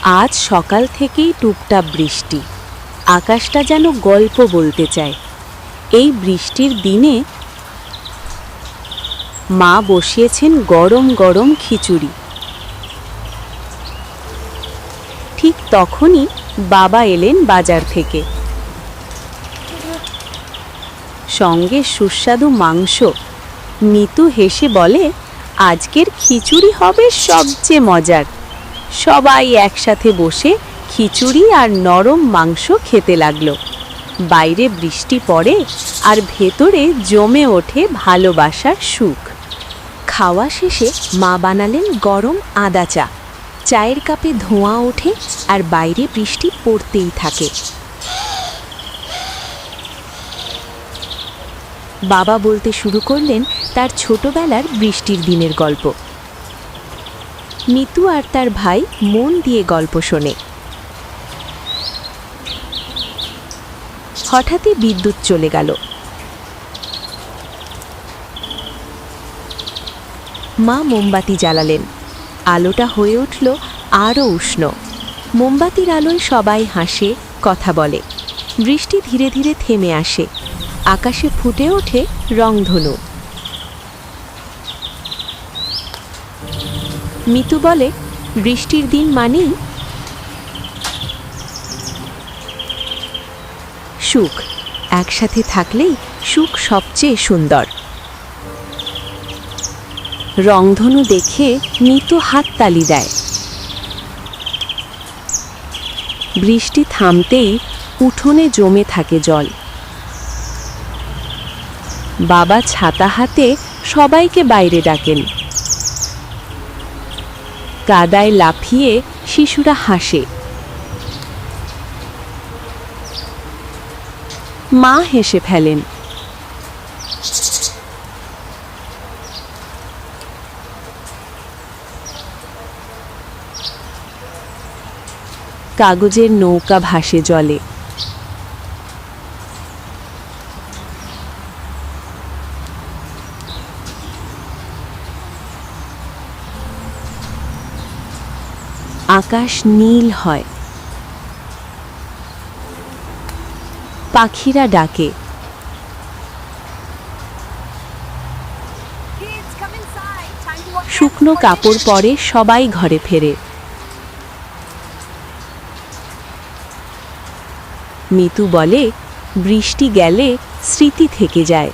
আজ সকাল থেকেই টুপটাপ বৃষ্টি। আকাশটা যেন গল্প বলতে চায়। এই বৃষ্টির দিনে মা বসিয়েছেন গরম গরম খিচুড়ি। ঠিক তখনই বাবা এলেন বাজার থেকে, সঙ্গে সুস্বাদু মাংস। মিতু হেসে বলে, আজকের খিচুড়ি হবে সবচেয়ে মজার। সবাই একসাথে বসে খিচুড়ি আর নরম মাংস খেতে লাগলো। বাইরে বৃষ্টি পড়ে আর ভেতরে জমে ওঠে ভালোবাসার সুখ। খাওয়া শেষে মা বানালেন গরম আদা চা। চায়ের কাপে ধোঁয়া ওঠে আর বাইরে বৃষ্টি পড়তেই থাকে। বাবা বলতে শুরু করলেন তার ছোটবেলার বৃষ্টির দিনের গল্প। মিতু আর তার ভাই মন দিয়ে গল্প শোনে। হঠাৎই বিদ্যুৎ চলে গেল। মা মোমবাতি জ্বালালেন। আলোটা হয়ে উঠল আরও উষ্ণ। মোমবাতির আলোয় সবাই হাসে, কথা বলে। বৃষ্টি ধীরে ধীরে থেমে আসে। আকাশে ফুটে ওঠে রংধনু। মিতু বলে, বৃষ্টির দিন মানেই সুখ। একসাথে থাকলেই সুখ সবচেয়ে সুন্দর। রংধনু দেখে মিতু হাততালি দেয়। বৃষ্টি থামতেই উঠোনে জমে থাকে জল। বাবা ছাতা হাতে সবাইকে বাইরে ডাকেন। কাদায় লাফিয়ে শিশুরা হাসে। মা হেসে ফেলেন। কাগজের নৌকা ভাসে জলে। আকাশ নীল হয়। পাখিরা ডাকে। শুকনো কাপড় পরে সবাই ঘরে ফেরে। মিতু বলে, বৃষ্টি গেলে স্মৃতি থেকে যায়।